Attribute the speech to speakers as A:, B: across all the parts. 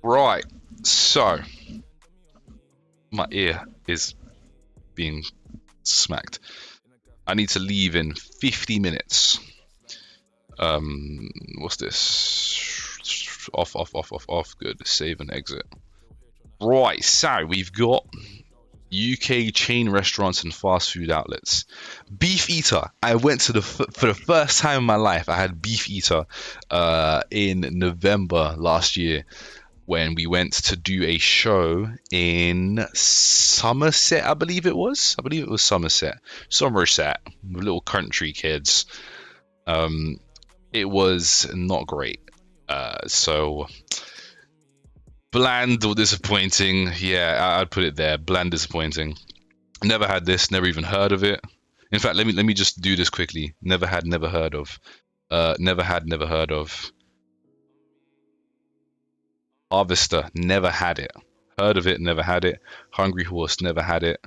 A: Right, so my ear is being smacked. I need to leave in 50 minutes. What's this? Off. Good. Save and exit. Right, so we've got UK chain restaurants and fast food outlets. Beef Eater. I went to for the first time in my life. I had Beef Eater in November last year when we went to do a show in Somerset, I believe it was. I believe it was Somerset, little country kids. Um, it was not great. So bland or disappointing. Yeah, I'd put it there. Bland, disappointing. Never had this. Never even heard of it. In fact, let me just do this quickly. Never had. Never heard of. Never had. Never heard of. Harvester. Never had it. Heard of it. Never had it. Hungry Horse. Never had it.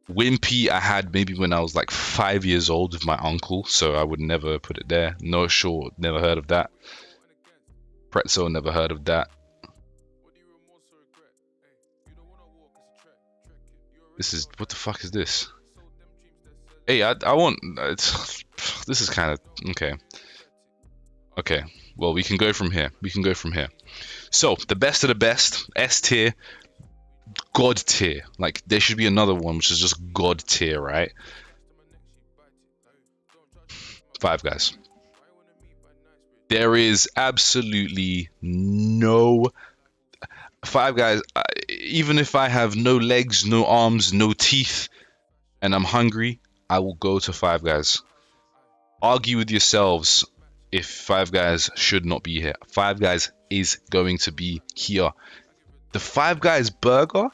A: Wimpy, I had maybe when I was like 5 years old with my uncle, so I would never put it there. No Short, never heard of that. Pretzel, never heard of that. This is what the fuck is this? Hey, I want. This is kind of okay. Okay, well we can go from here. We can go from here. So the best of the best, S tier, God tier. Like there should be another one which is just God tier, right? Five Guys. There is absolutely no Five Guys. Even if I have no legs, no arms, no teeth, and I'm hungry, I will go to Five Guys. Argue with yourselves if Five Guys should not be here. Five Guys is going to be here. The Five Guys burger,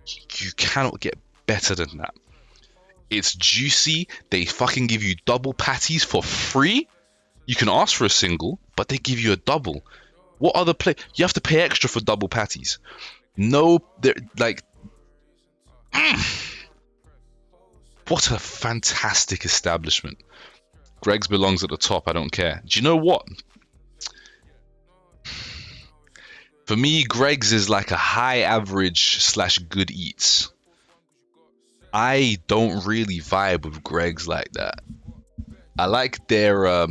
A: you cannot get better than that. It's juicy. They fucking give you double patties for free. You can ask for a single, but they give you a double. What other place? You have to pay extra for double patties. No, they're like, what a fantastic establishment. Greg's belongs at the top. I don't care. Do you know what? For me, Greg's is like a high average slash good eats. I don't really vibe with Greg's like that. I like their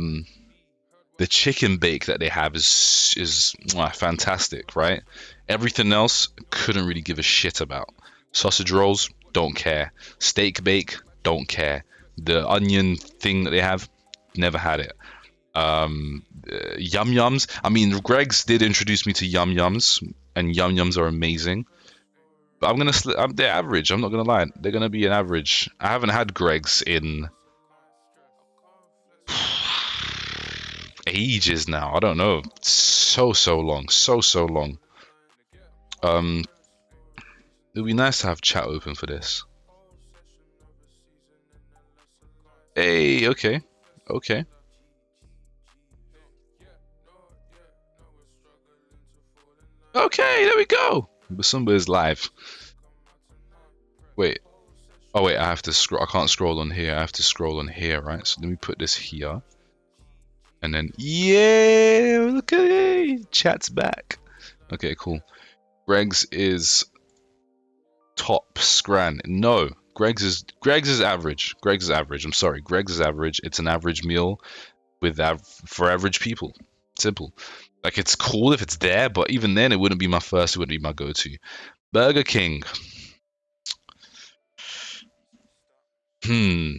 A: the chicken bake that they have is fantastic, right? Everything else couldn't really give a shit about. Sausage rolls, don't care. Steak bake, don't care. The onion thing that they have, never had it. Yum yums. I mean, Greg's did introduce me to yum yums, and yum yums are amazing. But they're average. I'm not gonna lie. They're gonna be an average. I haven't had Greg's in ages now. I don't know. So long. So long. Um, it'd be nice to have chat open for this. Hey, okay, okay, okay. There we go. Basumba is live. Wait. Oh wait, I have to scroll. I can't scroll on here. I have to scroll on here, right? So let me put this here, and then yeah, look at it. Chat's back. Okay, cool. Greg's is top scran. No, Greg's is average. Greg's is average. I'm sorry, Greg's is average. It's an average meal with for average people. Simple. Like it's cool if it's there, but even then, it wouldn't be my first. It wouldn't be my go-to. Burger King. Hmm.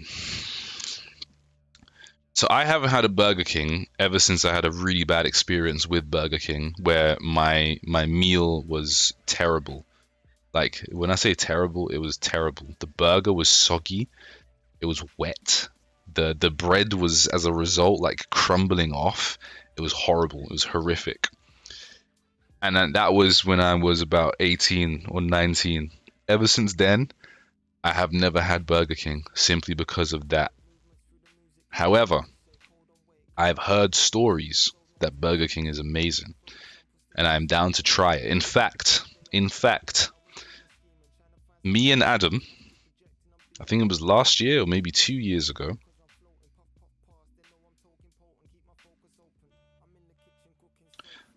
A: So I haven't had a Burger King ever since I had a really bad experience with Burger King, where my meal was terrible. Like when I say terrible, it was terrible. The burger was soggy. It was wet. The bread was as a result like crumbling off. It was horrible. It was horrific. And then that was when I was about 18 or 19. Ever since then, I have never had Burger King simply because of that. However, I've heard stories that Burger King is amazing, and I'm down to try it. In fact, me and Adam, I think it was last year or maybe 2 years ago,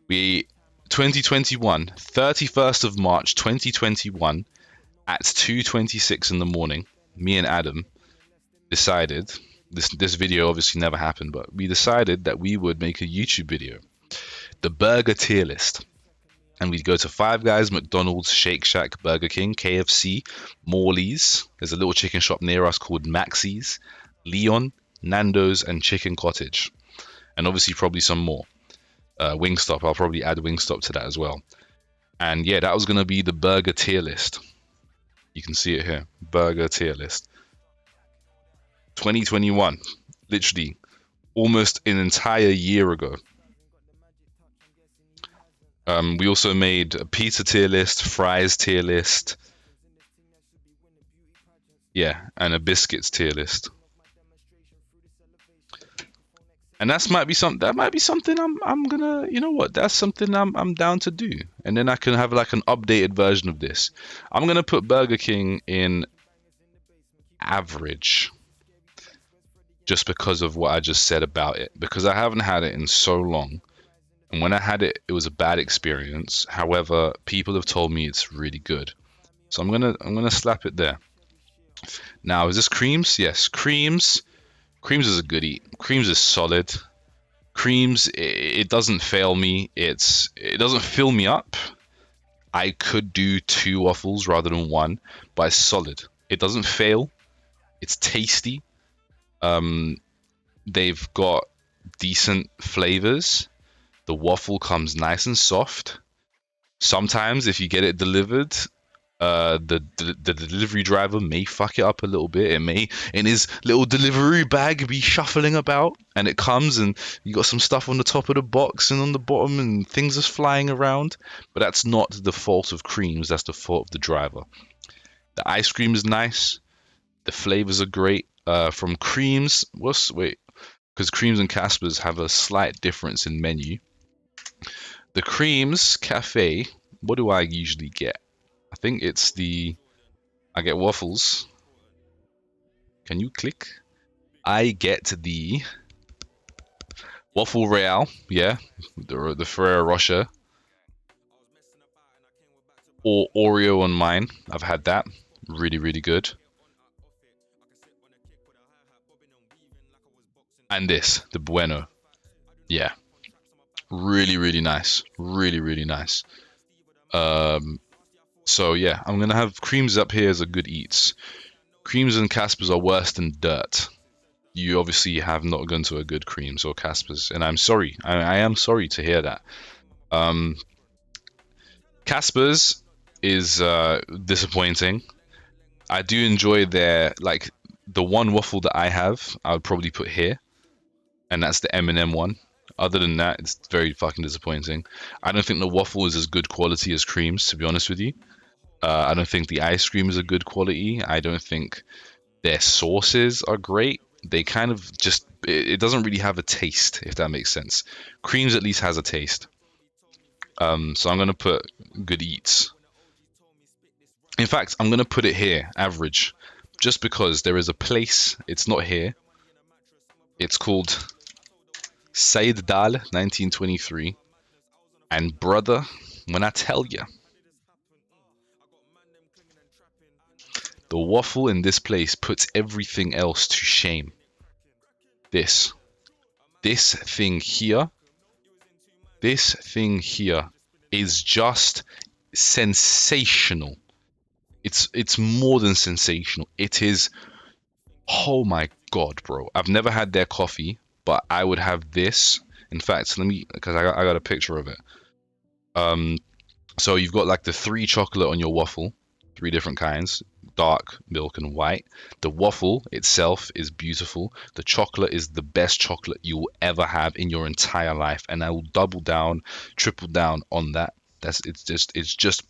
A: We 2021, 31st of March 2021 at 2:26 in the morning, me and Adam decided this video obviously never happened, but we decided that we would make a YouTube video, the burger tier list. And we'd go to Five Guys, McDonald's, Shake Shack, Burger King, KFC, Morley's. There's a little chicken shop near us called Maxie's, Leon, Nando's, and Chicken Cottage. And obviously probably some more. Wingstop, I'll probably add Wingstop to that as well. And yeah, that was going to be the burger tier list. You can see it here, burger tier list. 2021, literally almost an entire year ago. We also made a pizza tier list, fries tier list, yeah, and a biscuits tier list. And that might be something I'm gonna, you know what? That's something I'm down to do. And then I can have like an updated version of this. I'm gonna put Burger King in average, just because of what I just said about it. Because I haven't had it in so long. And when I had it, it was a bad experience. However, people have told me it's really good. So I'm gonna slap it there. Now, is this Creams? Yes, Creams. Creams is a good eat. Creams is solid. Creams, it doesn't fail me. It doesn't fill me up. I could do 2 waffles rather than 1, but it's solid. It doesn't fail. It's tasty. They've got decent flavors. The waffle comes nice and soft. Sometimes if you get it delivered, the delivery driver may fuck it up a little bit. It may, in his little delivery bag, be shuffling about, and it comes and you got some stuff on the top of the box and on the bottom, and things are flying around. But that's not the fault of Creams. That's the fault of the driver. The ice cream is nice. The flavors are great. From Creams, because Creams and Casper's have a slight difference in menu. The Creams Cafe, what do I usually get? I think I get waffles. Can you click? I get the Waffle Royale, yeah, the Ferrero Rocher, or Oreo on mine. I've had that, really, really good. And this, the Bueno, yeah, really, really nice, really, really nice. So yeah, I'm gonna have Creams up here as a good eats. Creams and Caspers are worse than dirt. You obviously have not gone to a good Creams or Caspers, and I'm sorry. I am sorry to hear that. Caspers is disappointing. I do enjoy the one waffle that I have. I would probably put here, and that's the M&M one. Other than that, it's very fucking disappointing. I don't think the waffle is as good quality as Creams, to be honest with you. I don't think the ice cream is a good quality. I don't think their sauces are great. They kind of just, it doesn't really have a taste, if that makes sense. Creams at least has a taste. So I'm going to put good eats. In fact, I'm going to put it here, average, just because there is a place, it's not here. It's called Said Dal 1923. And brother, when I tell you, the waffle in this place puts everything else to shame. This thing here is just sensational. It's more than sensational. It is, oh my god, bro. I've never had their coffee, but I would have this. In fact, because I got a picture of it. So you've got like the 3 chocolate on your waffle, 3 different kinds, dark, milk, and white. The waffle itself is beautiful. The chocolate is the best chocolate you will ever have in your entire life, and I will double down, triple down on that. It's just.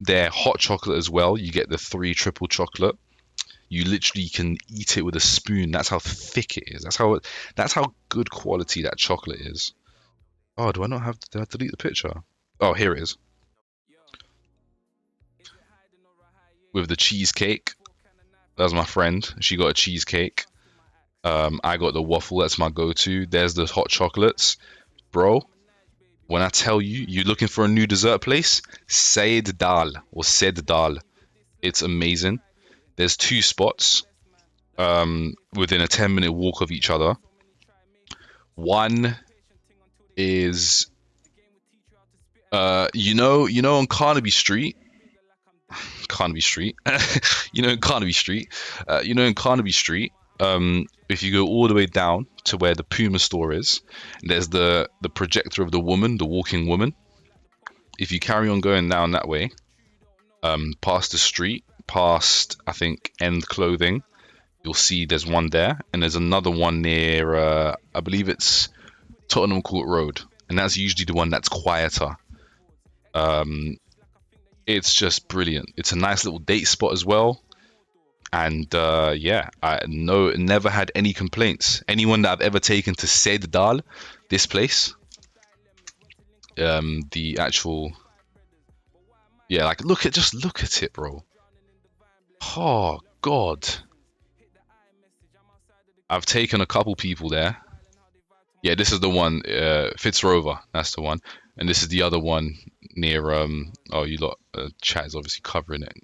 A: Their hot chocolate as well. You get the 3 triple chocolate. You literally can eat it with a spoon. That's how thick it is. That's how good quality that chocolate is. Oh, did I delete the picture? Oh, here it is. With the cheesecake. That was my friend. She got a cheesecake. I got the waffle. That's my go-to. There's the hot chocolates, bro. When I tell you, you're looking for a new dessert place, Said Dal or Said Dal. It's amazing. There's two spots within a 10-minute walk of each other. One is on Carnaby Street, Carnaby Street. In Carnaby Street. In Carnaby Street. If you go all the way down to where the Puma store is, there's the projector of the woman, the walking woman. If you carry on going down that way, past the street, past I think End Clothing, you'll see there's one there, and there's another one near I believe it's Tottenham Court Road, and that's usually the one that's quieter. Um, it's just brilliant. It's a nice little date spot as well. And yeah, I never had any complaints. Anyone that I've ever taken to Said Dal, this place, the actual, yeah, like just look at it, bro. Oh God, I've taken a couple people there. Yeah, this is the one, Fitzrover. That's the one, and this is the other one near. Oh, you lot, chat is obviously covering it.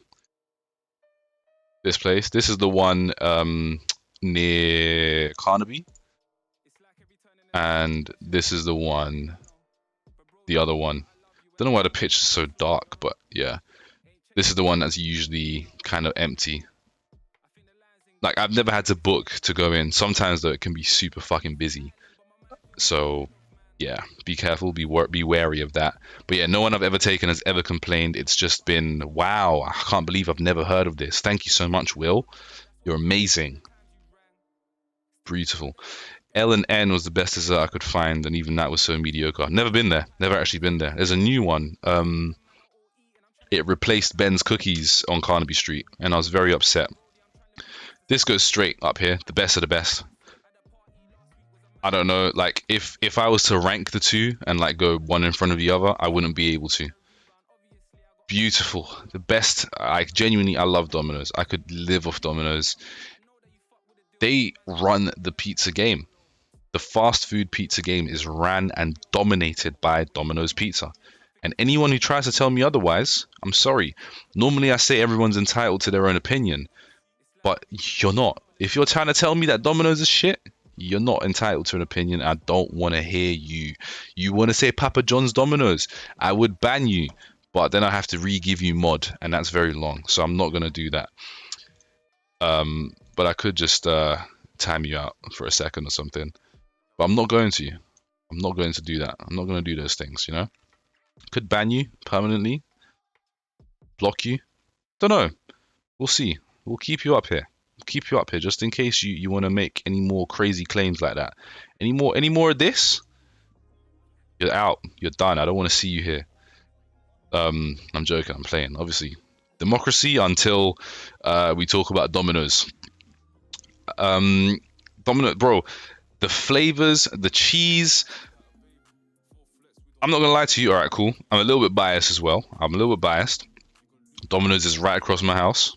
A: This place. This is the one near Carnaby, and this is the one, the other one. Don't know why the pitch is so dark, but yeah, this is the one that's usually kind of empty. Like I've never had to book to go in. Sometimes though it can be super fucking busy. So yeah, be careful, be wary of that. But yeah, no one I've ever taken has ever complained. It's just been wow. I can't believe I've never heard of this. Thank you so much, Will. You're amazing. Beautiful. L and N was the best dessert I could find, and even that was so mediocre. Never been there. Never actually been there. There's a new one. It replaced Ben's Cookies on Carnaby Street, and I was very upset. This goes straight up here. The best of the best. I don't know. Like if I was to rank the two and like go one in front of the other, I wouldn't be able to. Beautiful. The best. I love Domino's. I could live off Domino's. They run the pizza game. The fast food pizza game is ran and dominated by Domino's Pizza. And anyone who tries to tell me otherwise, I'm sorry. Normally I say everyone's entitled to their own opinion, but you're not. If you're trying to tell me that Domino's is shit, you're not entitled to an opinion. I don't want to hear you. You want to say Papa John's Domino's, I would ban you, but then I have to re-give you mod, and that's very long. So I'm not going to do that. But I could just time you out for a second or something. But I'm not going to. I'm not going to do that. I'm not going to do those things, you know? Could ban you permanently. Block you. Don't know. We'll see. We'll keep you up here. We'll keep you up here just in case you want to make any more crazy claims like that. Any more of this? You're out. You're done. I don't want to see you here. I'm joking. I'm playing. Obviously. Democracy until we talk about Domino's. Domino, bro. The flavors, the cheese. I'm not gonna lie to you. All right, cool. I'm a little bit biased as well. I'm a little bit biased. Domino's is right across my house.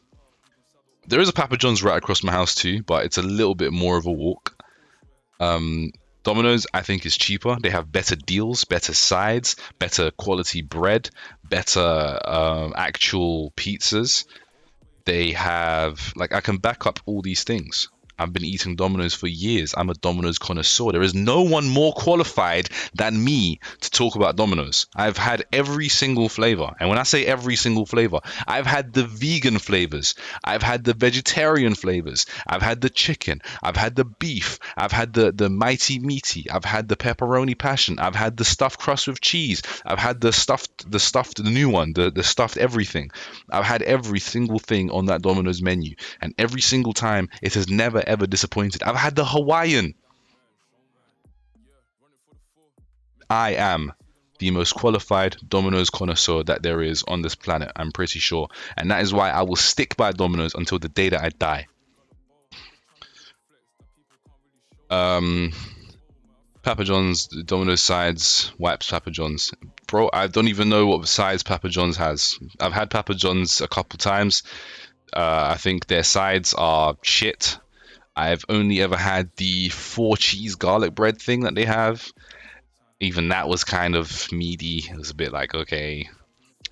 A: There is a Papa John's right across my house too, but it's a little bit more of a walk. Domino's, I think, is cheaper. They have better deals, better sides, better quality bread, better actual pizzas. They have, like, I can back up all these things. I've been eating Domino's for years. I'm a Domino's connoisseur. There is no one more qualified than me to talk about Domino's. I've had every single flavor. And when I say every single flavor, I've had the vegan flavors. I've had the vegetarian flavors. I've had the chicken. I've had the beef. I've had the mighty meaty. I've had the pepperoni passion. I've had the stuffed crust with cheese. I've had the new one, the stuffed everything. I've had every single thing on that Domino's menu. And every single time, it has never ever disappointed. I've had the Hawaiian. I am the most qualified Domino's connoisseur that there is on this planet, I'm pretty sure. And that is why I will stick by Domino's until the day that I die. Papa John's, Domino's sides, wipes Papa John's. Bro, I don't even know what sides Papa John's has. I've had Papa John's a couple times. I think their sides are shit. I've only ever had the 4 cheese garlic bread thing that they have. Even that was kind of meaty. It was a bit like, okay,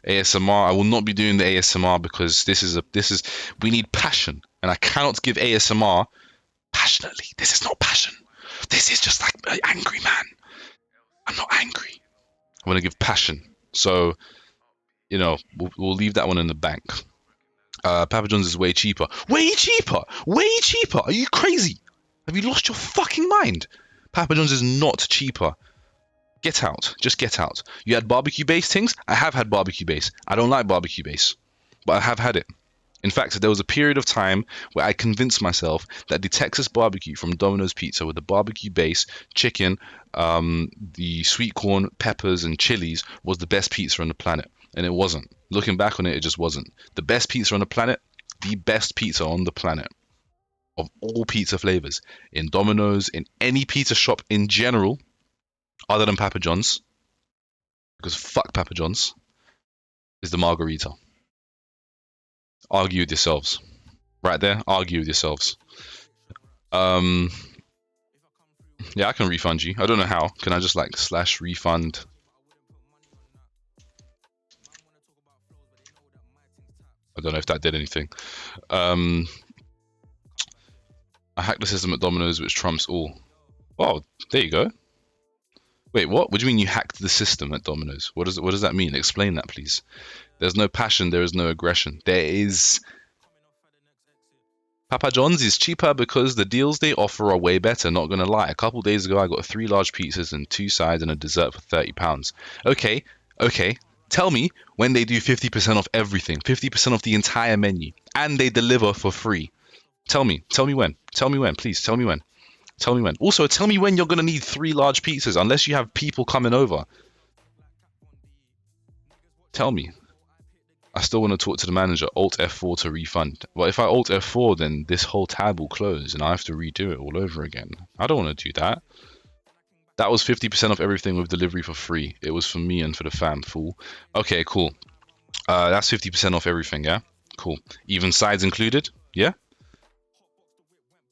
A: ASMR. I will not be doing the ASMR because this is we need passion, and I cannot give ASMR passionately. This is not passion. This is just like an angry man. I'm not angry. I want to give passion. So, we'll leave that one in the bank. Papa John's is way cheaper. Way cheaper! Way cheaper! Are you crazy? Have you lost your fucking mind? Papa John's is not cheaper. Get out. Just get out. You had barbecue base things? I have had barbecue base. I don't like barbecue base, but I have had it. In fact, there was a period of time where I convinced myself that the Texas barbecue from Domino's Pizza with the barbecue base, chicken, the sweet corn, peppers, and chilies was the best pizza on the planet. And it wasn't. Looking back on it, it just wasn't. The best pizza on the planet, the best pizza on the planet of all pizza flavors in Domino's, in any pizza shop in general, other than Papa John's, because fuck Papa John's, is the margarita. Argue with yourselves. Right there, argue with yourselves. Yeah, I can refund you. I don't know how. Can I just like / refund? I don't know if that did anything. I hacked the system at Domino's, which trumps all. Oh, there you go. Wait, what? What do you mean you hacked the system at Domino's? What does that mean? Explain that, please. There's no passion. There is no aggression. There is. Papa John's is cheaper because the deals they offer are way better. Not gonna lie. A couple days ago, I got 3 large pizzas and 2 sides and a dessert for £30. Okay, okay. Tell me when they do 50% off everything, 50% off the entire menu, and they deliver for free. Tell me when. Tell me when, please. Tell me when. Tell me when. Also, tell me when you're gonna need 3 large pizzas, unless you have people coming over. Tell me. I still want to talk to the manager. Alt F4 to refund. Well, if I Alt F4, then this whole tab will close and I have to redo it all over again. I don't want to do that. That was 50% off everything with delivery for free. It was for me and for the fam, fool. Okay, cool. That's 50% off everything, yeah? Cool. Even sides included? Yeah?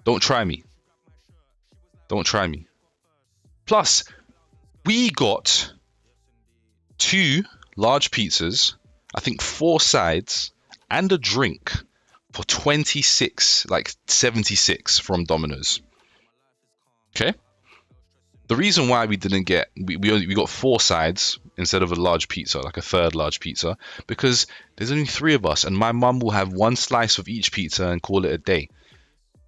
A: Don't try me. Don't try me. Plus, we got 2 large pizzas, I think 4 sides, and a drink for 26, like 76 from Domino's. Okay? The reason why we didn't get, we got 4 sides instead of a large pizza, like a third large pizza, because there's only 3 of us, and my mum will have 1 slice of each pizza and call it a day.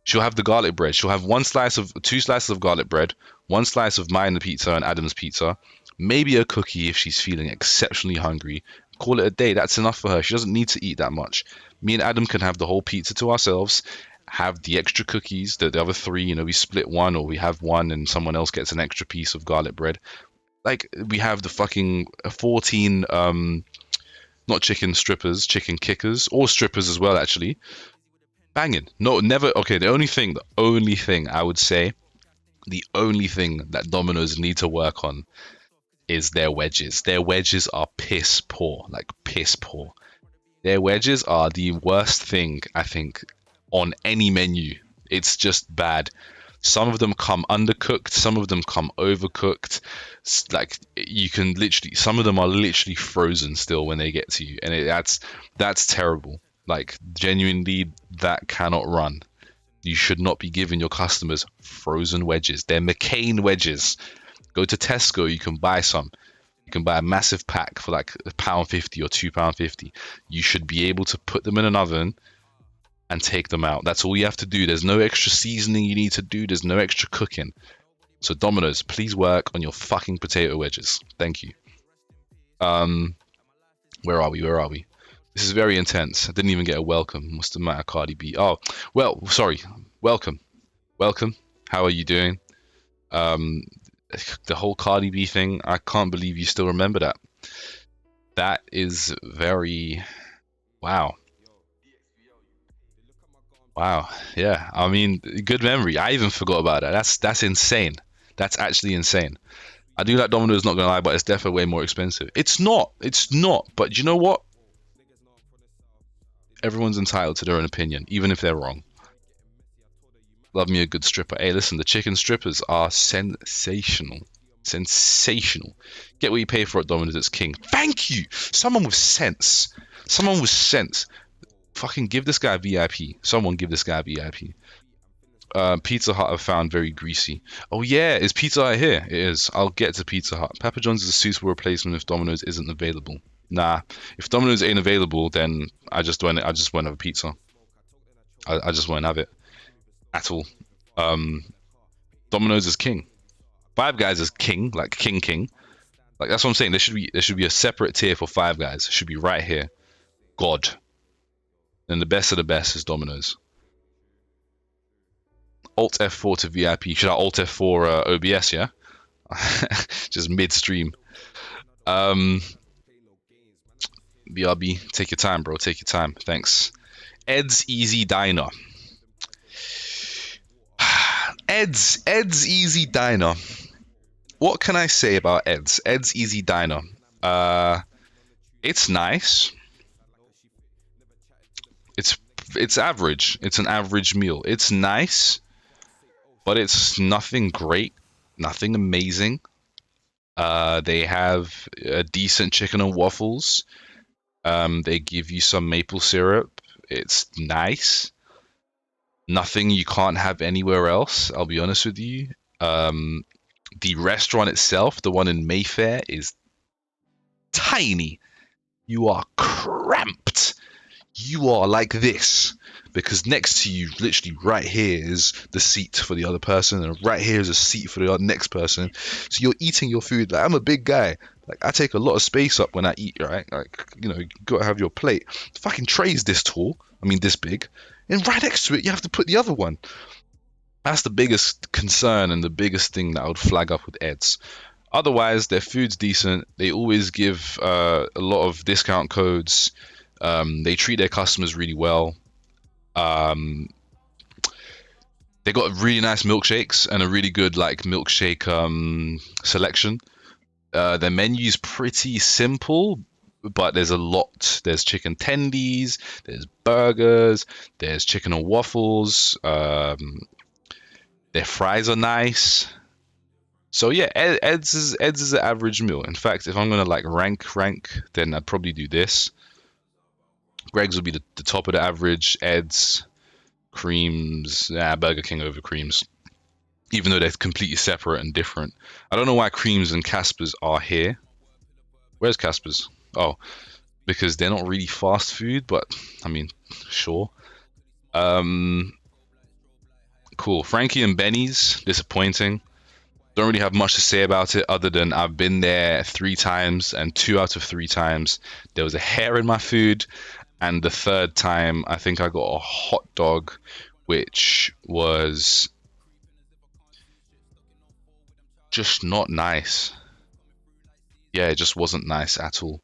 A: She'll have the garlic bread. She'll have 2 slices of garlic bread, 1 slice of mine the pizza and Adam's pizza, maybe a cookie if she's feeling exceptionally hungry. Call it a day. That's enough for her. She doesn't need to eat that much. Me and Adam can have the whole pizza to ourselves, have the extra cookies, the other 3, we split one, or we have one and someone else gets an extra piece of garlic bread. Like, we have the fucking 14, not chicken strippers, chicken kickers, or strippers as well, actually. Banging. No, never. Okay, the only thing I would say, the only thing that Domino's need to work on is their wedges. Their wedges are piss poor, like piss poor. Their wedges are the worst thing, I think, on any menu. It's just bad. Some of them come undercooked, some of them come overcooked. Like, you can literally, some of them are literally frozen still when they get to you, and that's terrible. Like, genuinely, that cannot run. You should not be giving your customers frozen wedges. They're McCain wedges. Go to Tesco, you can buy some. You can buy a massive pack for like £1.50 or £2.50. You should be able to put them in an oven and take them out. That's all you have to do. There's no extra seasoning you need to do. There's no extra cooking. So Domino's, please work on your fucking potato wedges. Thank you. Where are we? This is very intense. I didn't even get a welcome. What's the matter, Cardi B? Oh, well, sorry. Welcome. How are you doing? The whole Cardi B thing, I can't believe you still remember that. That is very... Wow. Yeah. I mean, good memory. I even forgot about that. That's insane. That's actually insane. I do like Domino's, not gonna lie, but it's definitely way more expensive. It's not. But you know what? Everyone's entitled to their own opinion, even if they're wrong. Love me a good stripper. Hey, listen, the chicken strippers are sensational. Sensational. Get what you pay for at Domino's. It's king. Thank you. Someone with sense. Someone with sense. Fucking give this guy VIP. Someone give this guy VIP. Pizza Hut I've found very greasy. Oh yeah, is Pizza Hut here? It is. I'll get to Pizza Hut. Papa John's is a suitable replacement if Domino's isn't available. Nah, if Domino's ain't available, then I just won't have a pizza. I just won't have it at all. Domino's is king. Five Guys is king, like king. Like that's what I'm saying. There should be a separate tier for Five Guys. It should be right here. God. And the best of the best is Domino's. Alt F4 to VIP. Should I Alt F4 OBS? Yeah. Just midstream. BRB, take your time, bro. Take your time. Thanks. Ed's Easy Diner. Ed's Easy Diner. What can I say about Ed's? Ed's Easy Diner. It's nice. It's average. It's an average meal. It's nice, but it's nothing great, nothing amazing. They have a decent chicken and waffles. They give you some maple syrup. It's nice. Nothing you can't have anywhere else, I'll be honest with you. The restaurant itself, the one in Mayfair, is tiny. You are cramped. You are like this. Because next to you, literally right here, is the seat for the other person, and right here is a seat for the next person. So you're eating your food. Like, I'm a big guy. Like, I take a lot of space up when I eat, right? Like, you gotta have your plate. The fucking tray's this tall. I mean, this big. And right next to it, you have to put the other one. That's the biggest concern and the biggest thing that I would flag up with Ed's. Otherwise, their food's decent. They always give a lot of discount codes. They treat their customers really well. They got really nice milkshakes and a really good milkshake selection. Their menu's pretty simple, but there's a lot. There's chicken tendies, there's burgers, there's chicken and waffles. Their fries are nice. So yeah, Ed's is an average meal. In fact, if I'm gonna rank, then I'd probably do this. Greg's would be the top of the average. Ed's, Creams, Burger King over Creams, even though they're completely separate and different. I don't know why Creams and Casper's are here. Where's Casper's? Oh, because they're not really fast food, but I mean, sure. Cool. Frankie and Benny's, disappointing. Don't really have much to say about it other than I've been there 3 times, and 2 out of 3 times there was a hair in my food. And the 3rd time, I think I got a hot dog, which was just not nice. Yeah, it just wasn't nice at all.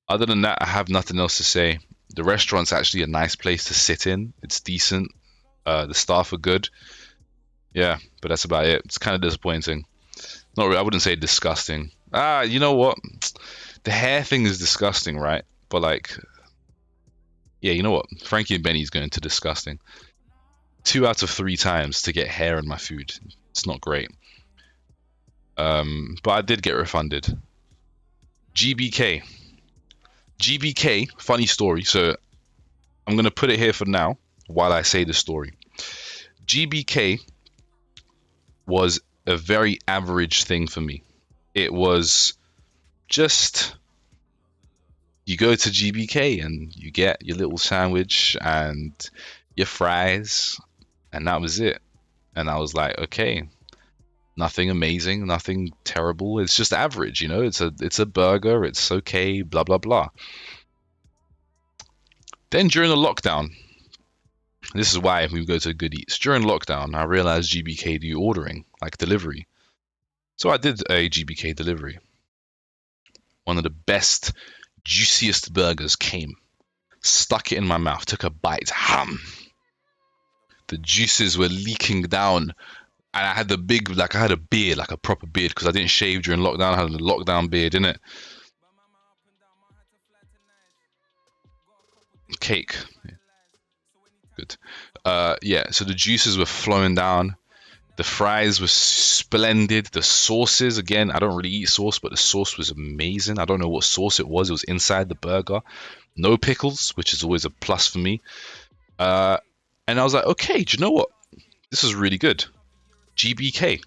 A: Other than that, I have nothing else to say. The restaurant's actually a nice place to sit in. It's decent. The staff are good. Yeah, but that's about it. It's kind of disappointing. Not really, I wouldn't say disgusting. You know what? The hair thing is disgusting, right? But yeah, you know what? Frankie and Benny's going to disgusting. 2 out of 3 times to get hair in my food. It's not great. But I did get refunded. GBK. GBK, funny story. So I'm going to put it here for now while I say the story. GBK was a very average thing for me. It was just, you go to GBK and you get your little sandwich and your fries, and that was it. And I was like, okay, nothing amazing, nothing terrible. It's just average, it's a burger, it's okay, blah, blah, blah. Then during the lockdown, this is why we go to Good Eats. During lockdown, I realized GBK do ordering, like delivery. So I did a GBK delivery. One of the best, juiciest burgers came. Stuck it in my mouth, took a bite. Ham! The juices were leaking down. And I had I had a beard, like a proper beard, because I didn't shave during lockdown. I had a lockdown beard, innit? Cake. Yeah. Good. Yeah, so the juices were flowing down. The fries were splendid. The sauces, again, I don't really eat sauce, but the sauce was amazing. I don't know what sauce it was. It was inside the burger. No pickles, which is always a plus for me. Uh, and I was like, okay, do you know what? This is really good. GBK.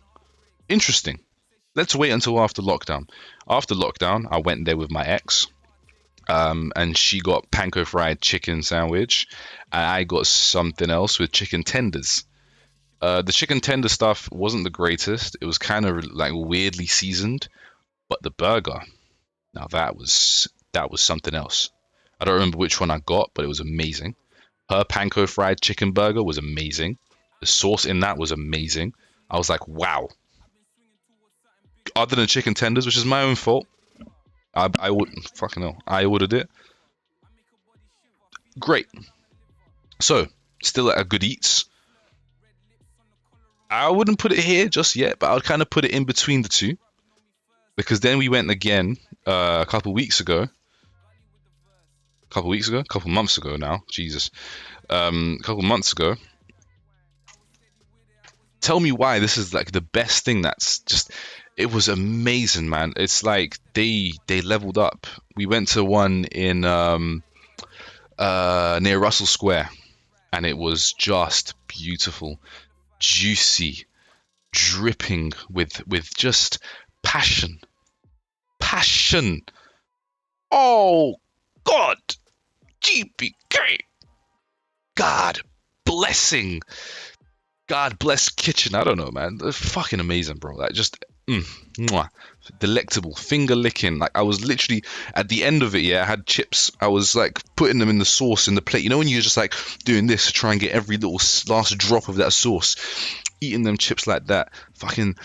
A: Interesting. Let's wait until after lockdown. After lockdown, I went there with my ex. And she got panko fried chicken sandwich, and I got something else with chicken tenders. The chicken tender stuff wasn't the greatest. It was kind of like weirdly seasoned, but the burger, now that was something else. I don't remember which one I got, but it was amazing. Her panko fried chicken burger was amazing. The sauce in that was amazing. I was like, wow. Other than chicken tenders, which is my own fault, I would fucking hell. I ordered it. Great. So, still at a good eats. I wouldn't put it here just yet, but I would kind of put it in between the two because then we went again a couple weeks ago. A couple months ago now. Jesus, a couple months ago. Tell me why this is like the best thing. That's just, it was amazing, man. It's like they leveled up. We went to one in near Russell Square, and it was just beautiful, juicy, dripping with just passion, passion. Oh God, GBK. God blessing. God bless kitchen. I don't know, man. They're fucking amazing, bro. Like just mwah, delectable, finger licking. Like I was literally at the end of it. Yeah, I had chips. I was like putting them in the sauce in the plate. You know when you're just like doing this to try and get every little last drop of that sauce, eating them chips like that, fucking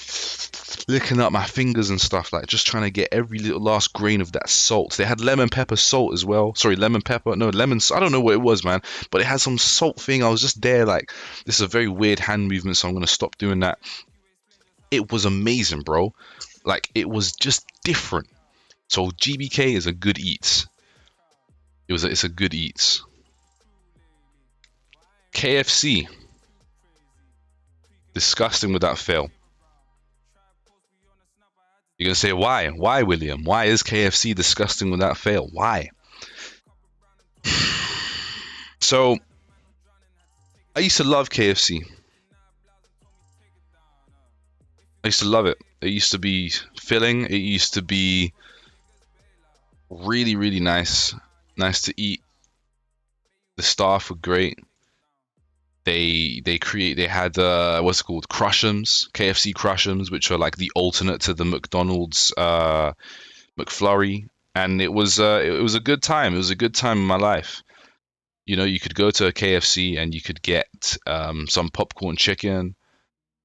A: licking up my fingers and stuff, like just trying to get every little last grain of that salt. They had lemon pepper salt as well. Sorry, lemon pepper. No, lemon. I don't know what it was, man, but it had some salt thing. I was just there, like, this is a very weird hand movement, so I'm gonna stop doing that. It was amazing, bro. Like, it was just different. So GBK is a good eats. It's a good eats. KFC, disgusting without fail. You're gonna say why? Why, William? Why is KFC disgusting without fail? Why? So I used to love KFC. I used to love it. It used to be filling. It used to be really, really nice. Nice to eat. The staff were great. They had what's it called, Crush'ems, KFC Crush'ems, which are like the alternate to the McDonald's McFlurry, and it was a good time. It was a good time in my life. You know, you could go to a KFC and you could get some popcorn chicken,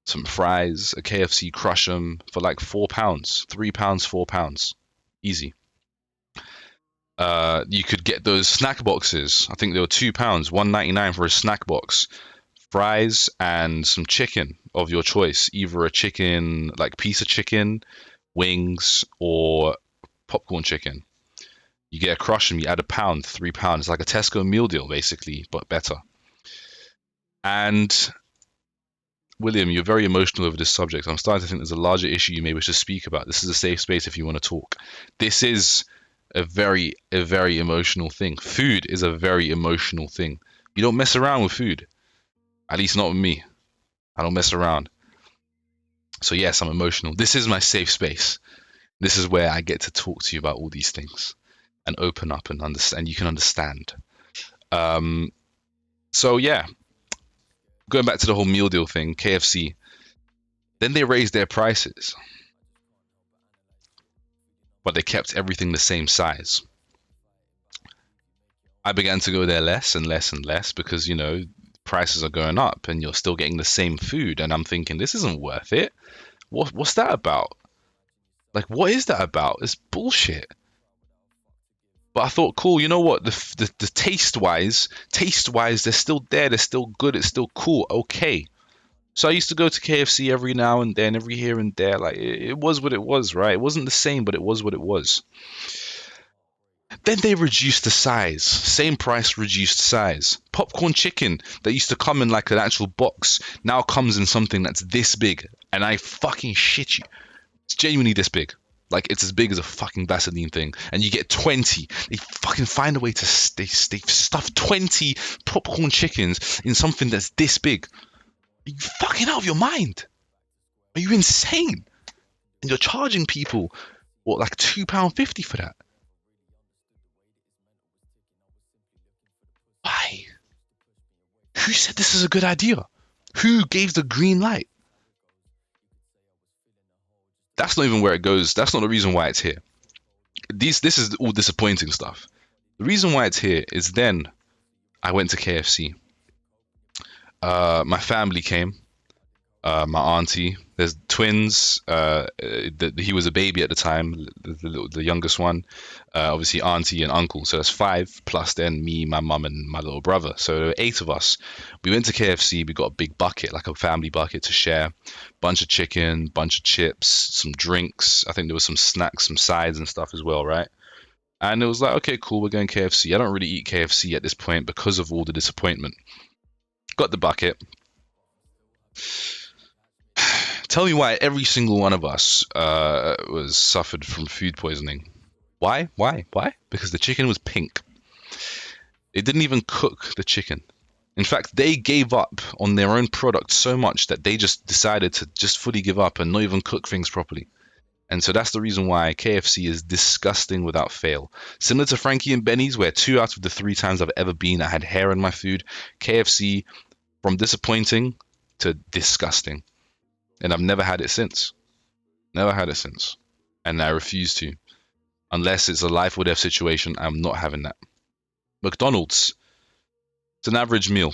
A: some fries, a KFC Crush'em for like £4, £3, £4, easy. You could get those snack boxes. I think they were £2, 1.99 for a snack box. Fries and some chicken of your choice, either a chicken, like piece of chicken, wings, or popcorn chicken. You get a crush and you add £1, £3. It's like a Tesco meal deal, basically, but better. And William, you're very emotional over this subject. I'm starting to think there's a larger issue you may wish to speak about. This is a safe space if you want to talk. This is a very emotional thing. Food is a very emotional thing. You don't mess around with food. At least not with me. I don't mess around. So yes, I'm emotional. This is my safe space. This is where I get to talk to you about all these things and open up and understand. You can understand. So yeah, going back to the whole meal deal thing, KFC. Then they raised their prices, but they kept everything the same size. I began to go there less and less and less because, you know, prices are going up and you're still getting the same food. And I'm thinking, this isn't worth it. What's that about? Like, what is that about? It's bullshit. But I thought, cool, you know what? The taste-wise, they're still there. They're still good. It's still cool. Okay. So I used to go to KFC every now and then, every here and there. Like, it was what it was, right? It wasn't the same, but it was what it was. Then they reduced the size. Same price, reduced size. Popcorn chicken that used to come in like an actual box now comes in something that's this big. And I fucking shit you. It's genuinely this big. Like it's as big as a fucking Vaseline thing. And you get 20. They fucking find a way to they stuff 20 popcorn chickens in something that's this big. Are you fucking out of your mind? Are you insane? And you're charging people, what, like £2.50 for that? Why? Who said this is a good idea? Who gave the green light? That's not even where it goes. That's not the reason why it's here. This is all disappointing stuff. The reason why it's here is then I went to KFC. My family came. My auntie. There's twins. He was a baby at the time, the youngest one. Obviously, auntie and uncle. So that's five plus then me, my mum, and my little brother. So there were eight of us. We went to KFC. We got a big bucket, like a family bucket to share. Bunch of chicken, bunch of chips, some drinks. I think there was some snacks, some sides and stuff as well, right? And it was like, okay, cool, we're going KFC. I don't really eat KFC at this point because of all the disappointment. Got the bucket. Tell me why every single one of us was suffered from food poisoning. Why? Why? Why? Because the chicken was pink. They didn't even cook the chicken. In fact, they gave up on their own product so much that they just decided to just fully give up and not even cook things properly. And so that's the reason why KFC is disgusting without fail. Similar to Frankie and Benny's, where 2 out of the 3 times I've ever been, I had hair in my food. KFC, from disappointing to disgusting. And I've never had it since. Never had it since. And I refuse to. Unless it's a life or death situation, I'm not having that. McDonald's. It's an average meal.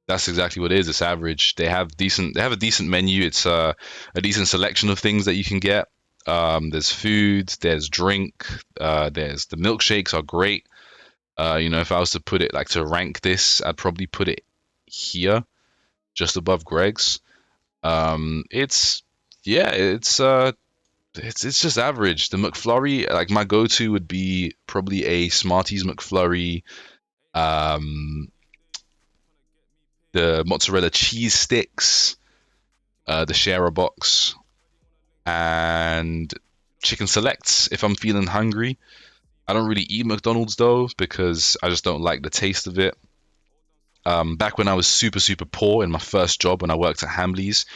A: That's exactly what it is. It's average. They have a decent menu. It's a decent selection of things that you can get. There's food, there's drink, there's the milkshakes are great. If I was to put it like to rank this, I'd probably put it here, just above Greg's. It's just average. The McFlurry, like my go-to would be probably a Smarties McFlurry, the mozzarella cheese sticks, the Sharer box, and chicken selects if I'm feeling hungry. I don't really eat McDonald's though because I just don't like the taste of it. Back when I was super, super poor in my first job when I worked at Hamleys,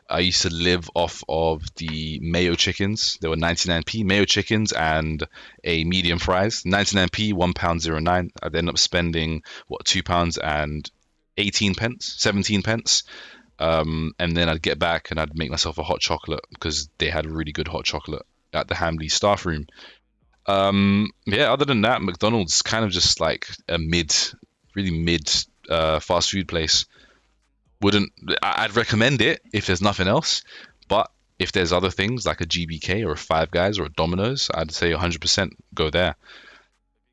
A: I used to live off of the mayo chickens. They were 99p mayo chickens and a medium fries. 99p, £1.09. I'd end up spending, £2 and 18 pence, 17 pence. And then I'd get back and I'd make myself a hot chocolate because they had really good hot chocolate at the Hamleys staff room. Other than that, McDonald's kind of just like a really mid fast food place. I'd recommend it if there's nothing else, but if there's other things like a GBK or a Five Guys or a Domino's, I'd say 100% go there.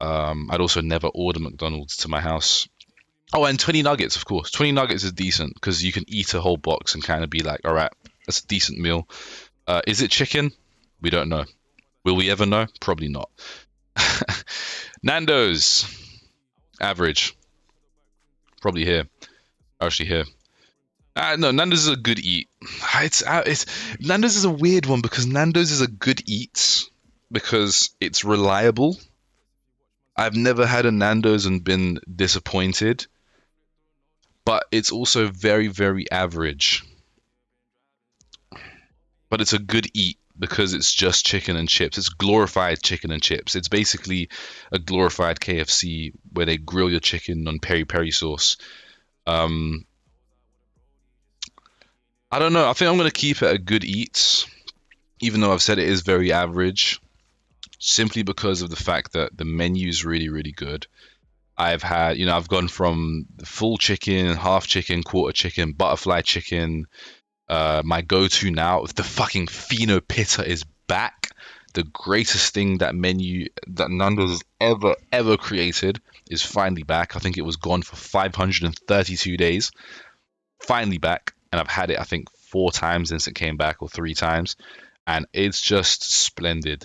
A: I'd also never order McDonald's to my house. Oh, and 20 nuggets, of course. 20 nuggets is decent because you can eat a whole box and kind of be like, all right, that's a decent meal. Is it chicken? We don't know. Will we ever know? Probably not. Nando's, average. Probably here. Actually here. No, Nando's is a good eat. Nando's is a weird one because Nando's is a good eat because it's reliable. I've never had a Nando's and been disappointed, but it's also very, very average. But it's a good eat because it's just chicken and chips. It's glorified chicken and chips. It's basically a glorified KFC where they grill your chicken on peri peri sauce. I don't know. I think I'm going to keep it a good eats, even though I've said it is very average, simply because of the fact that the menu is really, really good. I've gone from full chicken, half chicken, quarter chicken, butterfly chicken. My go-to now, the fucking Fino Pita is back. The greatest thing that Nando's ever created is finally back. I think it was gone for 532 days. Finally back. And I've had it, I think, 4 times since it came back, or 3 times. And it's just splendid.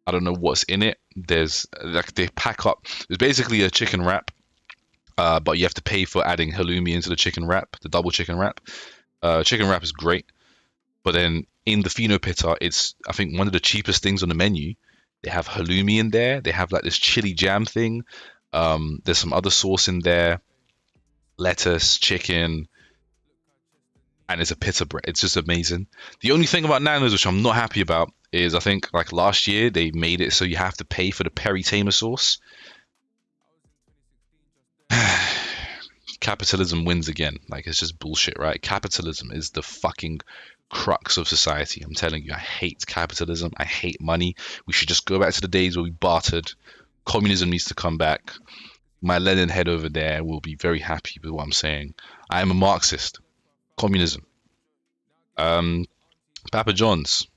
A: I don't know what's in it. There's like they pack up. It's basically a chicken wrap, but you have to pay for adding halloumi into the chicken wrap, the double chicken wrap. Chicken wrap is great, but then in the Fino Pita, it's I think one of the cheapest things on the menu. They have halloumi in there. They have like this chili jam thing. There's some other sauce in there, lettuce, chicken, and it's a pita bread. It's just amazing. The only thing about Nando's which I'm not happy about is I think like last year they made it so you have to pay for the peri tamer sauce. Capitalism wins again. Like it's just bullshit, right? Capitalism is the fucking crux of society. I'm telling you, I hate capitalism. I hate money. We should just go back to the days where we bartered. Communism needs to come back. My Lenin head over there will be very happy with what I'm saying. I am a Marxist. Communism. Um, Papa John's.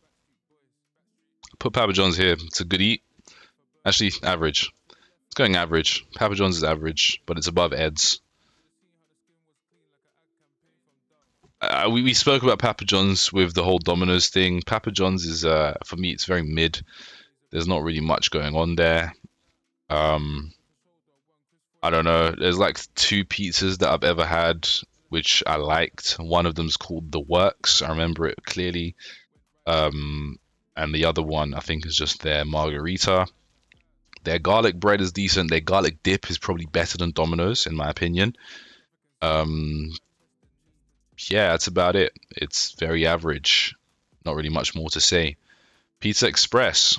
A: Put Papa John's here. It's a good eat. Actually, average. It's going average. Papa John's is average, but it's above Ed's. We spoke about Papa John's with the whole Domino's thing. Papa John's is for me it's very mid. There's not really much going on there. Um, I don't know. There's like two pizzas that I've ever had which I liked. One of them's called The Works. I remember it clearly. Um, and the other one I think is just their margarita. Their garlic bread is decent. Their garlic dip is probably better than Domino's in my opinion. Um, yeah, that's about it. It's very average. Not really much more to say. Pizza Express,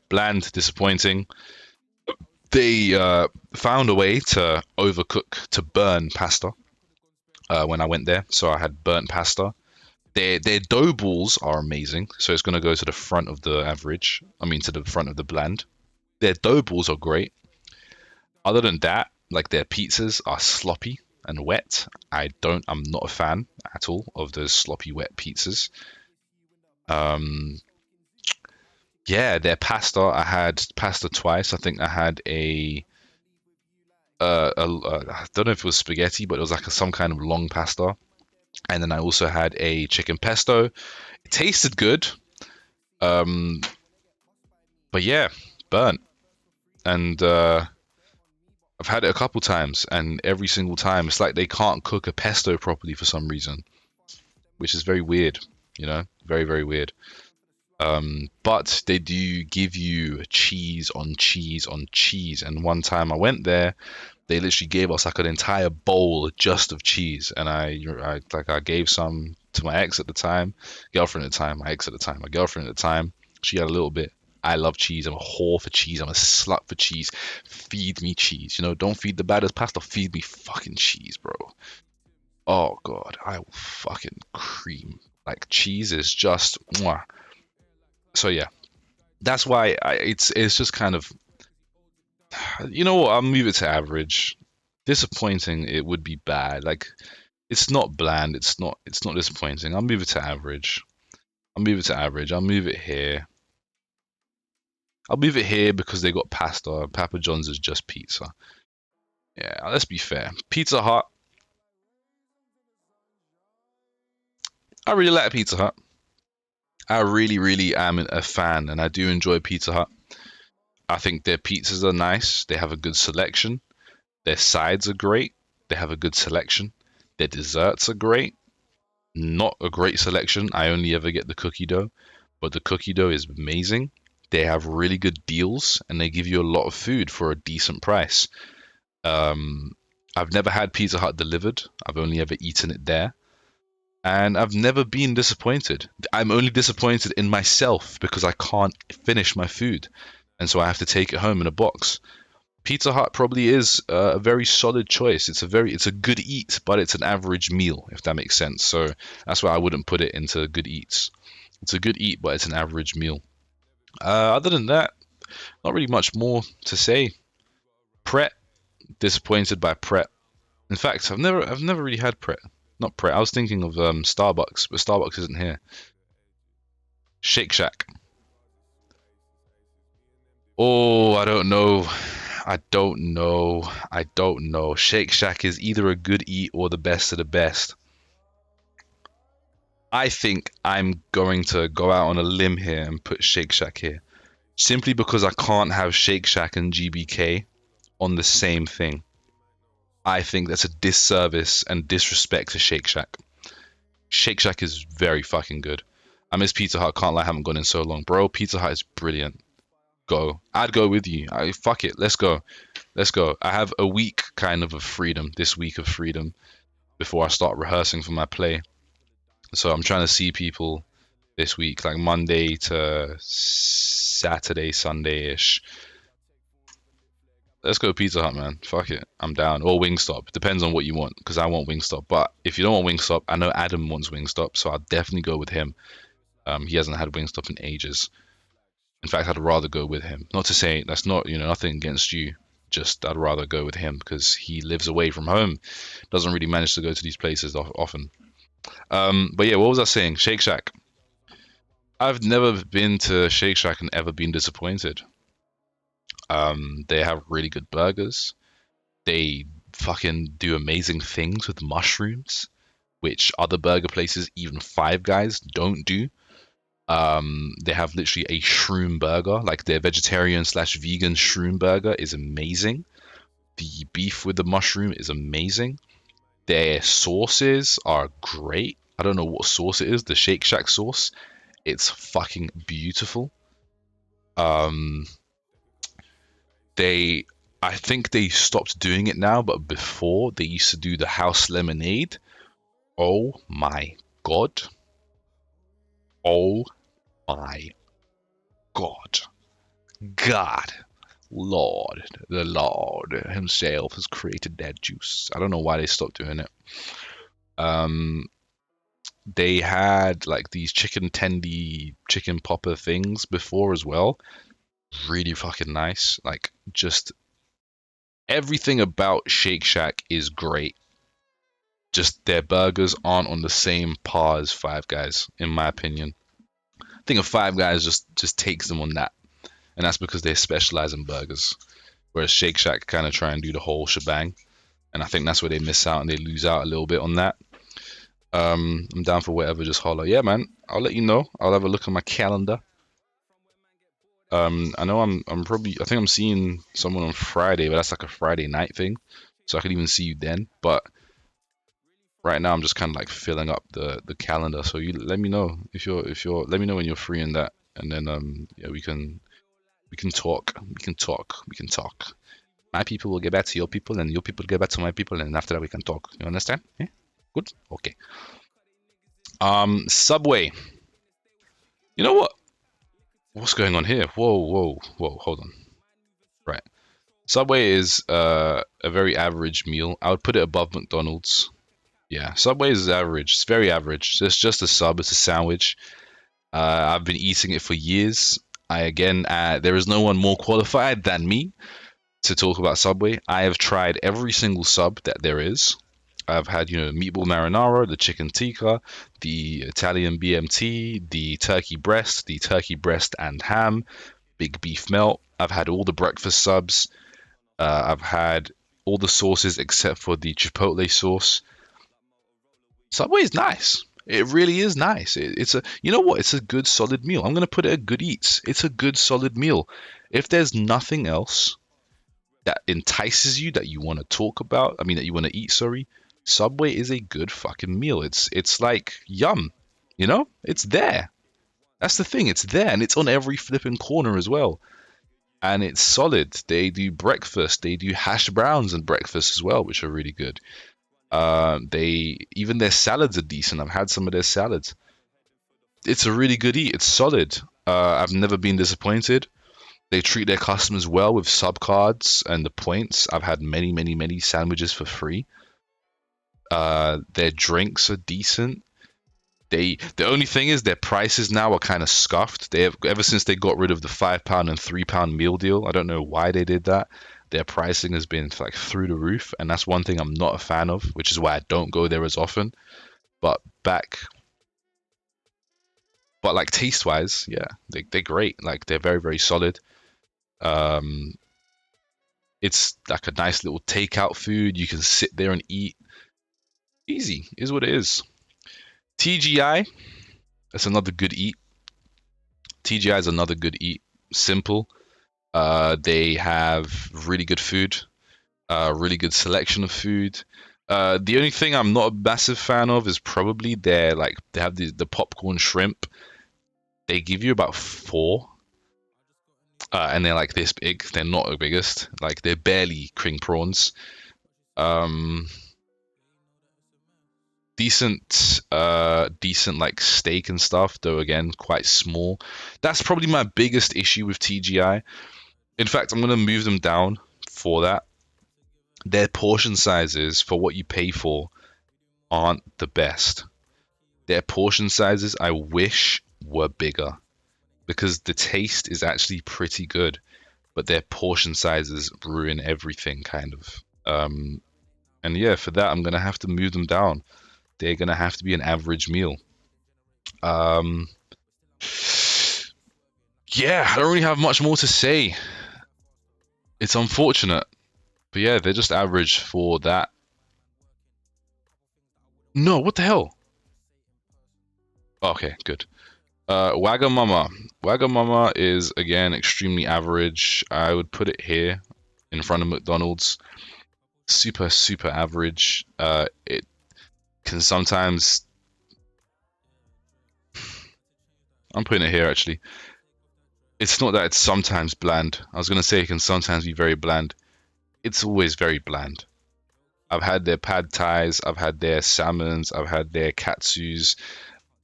A: bland, disappointing. They found a way to overcook, to burn pasta when I went there. So I had burnt pasta. Their dough balls are amazing. So it's going to go to the front of the average. I mean, to the front of the bland. Their dough balls are great. Other than that, like their pizzas are sloppy and wet. I'm not a fan at all of those sloppy wet pizzas. Um, yeah, their pasta. I had pasta twice. I think I had I don't know if it was spaghetti, but it was like some kind of long pasta. And then I also had a chicken pesto. It tasted good, um, but yeah, burnt. And I've had it a couple times, and every single time it's like they can't cook a pesto properly for some reason, which is very weird. Very very weird. But they do give you cheese on cheese on cheese. And one time I went there, they literally gave us like an entire bowl just of cheese, and I gave some to my ex at the time, girlfriend at the time, my ex at the time, my girlfriend at the time. She had a little bit. I love cheese. I'm a whore for cheese. I'm a slut for cheese. Feed me cheese. Don't feed the baddest pasta. Feed me fucking cheese, bro. Oh god, I will fucking cream. Like cheese is just mwah. So yeah, that's why it's just kind of you know what? I'll move it to average. Disappointing, it would be bad. Like it's not bland. It's not disappointing. I'll move it to average. I'll move it to average. I'll move it here. I'll move it here because they got pasta. Papa John's is just pizza. Yeah, let's be fair. Pizza Hut. I really like Pizza Hut. I really, really am a fan, and I do enjoy Pizza Hut. I think their pizzas are nice. They have a good selection. Their sides are great. They have a good selection. Their desserts are great. Not a great selection. I only ever get the cookie dough, but the cookie dough is amazing. They have really good deals, and they give you a lot of food for a decent price. Um, I've never had Pizza Hut delivered. I've only ever eaten it there. And I've never been disappointed. I'm only disappointed in myself because I can't finish my food, and so I have to take it home in a box. Pizza Hut probably is a very solid choice. It's a good eat, but it's an average meal, if that makes sense. So that's why I wouldn't put it into good eats. It's a good eat, but it's an average meal. Other than that, not really much more to say. Pret, disappointed by Pret. In fact, I've never really had Pret. Not Pret. I was thinking of Starbucks, but Starbucks isn't here. Shake Shack. Oh, I don't know. I don't know. I don't know. Shake Shack is either a good eat or the best of the best. I think I'm going to go out on a limb here and put Shake Shack here. simply because I can't have Shake Shack and GBK on the same thing. I think that's a disservice and disrespect to Shake Shack. Shake Shack is very fucking good. I miss Pizza Hut. Can't lie, I haven't gone in so long, bro. Pizza Hut is brilliant. Go. I'd go with you. Fuck it. Let's go. Let's go. I have a week kind of freedom. This week of freedom before I start rehearsing for my play. So I'm trying to see people this week, like Monday to Saturday, Sunday-ish. Let's go Pizza Hut, man. Fuck it. I'm down. Or Wingstop. Depends on what you want, because I want Wingstop. But if you don't want Wingstop, I know Adam wants Wingstop, so I'll definitely go with him. He hasn't had Wingstop in ages. In fact, I'd rather go with him. Not to say that's not, nothing against you. Just I'd rather go with him because he lives away from home. Doesn't really manage to go to these places often. But yeah, what was I saying? Shake Shack. I've never been to Shake Shack and ever been disappointed. They have really good burgers. They fucking do amazing things with mushrooms, which other burger places, even Five Guys, don't do. They have literally a shroom burger, like their vegetarian slash vegan shroom burger is amazing. The beef with the mushroom is amazing. Their sauces are great. I don't know what sauce it is, the Shake Shack sauce. It's fucking beautiful. Um, I think they stopped doing it now, but before they used to do the house lemonade. Oh my god. Oh my god. God. Lord. The Lord himself has created that juice. I don't know why they stopped doing it. They had like these chicken tendy chicken popper things before as well. Really fucking nice. Like just everything about Shake Shack is great. Just their burgers aren't on the same par as Five Guys, in my opinion. I think of Five Guys just takes them on that, and that's because they specialize in burgers, whereas Shake Shack kind of try and do the whole shebang, and I think that's where they miss out and they lose out a little bit on that. I'm down for whatever, just holler. Yeah, man. I'll let you know. I'll have a look at my calendar. I know I think I'm seeing someone on Friday, but that's like a Friday night thing, so I could even see you then. But right now I'm just kind of like filling up the calendar. So you let me know if you're let me know when you're free in that, and then yeah, we can talk. We can talk. My people will get back to your people, and your people get back to my people, and after that we can talk. You understand? Yeah? Good. Okay. Subway. You know what? What's going on here? Whoa, whoa, whoa. Hold on. Right. Subway is a very average meal. I would put it above McDonald's. Yeah, Subway is average. It's very average. It's just a sub. It's a sandwich. I've been eating it for years. There is no one more qualified than me to talk about Subway. I have tried every single sub that there is. I've had, meatball marinara, the chicken tikka, the Italian BMT, the turkey breast and ham, big beef melt. I've had all the breakfast subs. I've had all the sauces except for the chipotle sauce. Subway is nice. It really is nice. It's a, you know what? It's a good solid meal. I'm gonna put it at good eats. It's a good solid meal. If there's nothing else that entices you that you want to talk about, I mean that you want to eat, sorry, Subway is a good fucking meal. It's like yum, It's there. That's the thing. It's there and it's on every flipping corner as well. And it's solid. They do breakfast. They do hash browns and breakfast as well, which are really good. They even their salads are decent. I've had some of their salads. It's a really good eat. It's solid. I've never been disappointed. They treat their customers well with sub cards and the points. I've had many, many, many sandwiches for free. Their drinks are decent. The only thing is their prices now are kind of scuffed. They have ever since they got rid of the £5 and £3 meal deal. I don't know why they did that. Their pricing has been like through the roof, and that's one thing I'm not a fan of, which is why I don't go there as often. But like taste wise, yeah, they're great. Like they're very very solid. Um, it's like a nice little takeout food. You can sit there and eat. Easy is what it is. TGI, that's another good eat. TGI is another good eat. simple. They have really good food, really good selection of food. The only thing I'm not a massive fan of is probably their like they have the popcorn shrimp. They give you about four, and they're like this big. They're not the biggest. Like they're barely king prawns. Um, decent like steak and stuff, though again quite small. That's probably my biggest issue with TGI. In fact, I'm gonna move them down for that. Their portion sizes for what you pay for aren't the best. Their portion sizes I wish were bigger because the taste is actually pretty good, but their portion sizes ruin everything kind of. And yeah, for that I'm gonna have to move them down. They're gonna have to be an average meal. Um, yeah, I don't really have much more to say. It's unfortunate, but yeah, they're just average for that. No, what the hell? Okay, good. Wagamama. Wagamama is again extremely average. I would put it here in front of McDonald's. Super, super average. It can sometimes. I'm putting it here actually. It's not that it's sometimes bland. I was gonna say it can sometimes be very bland. It's always very bland. I've had their pad thais, I've had their salmons, I've had their katsus.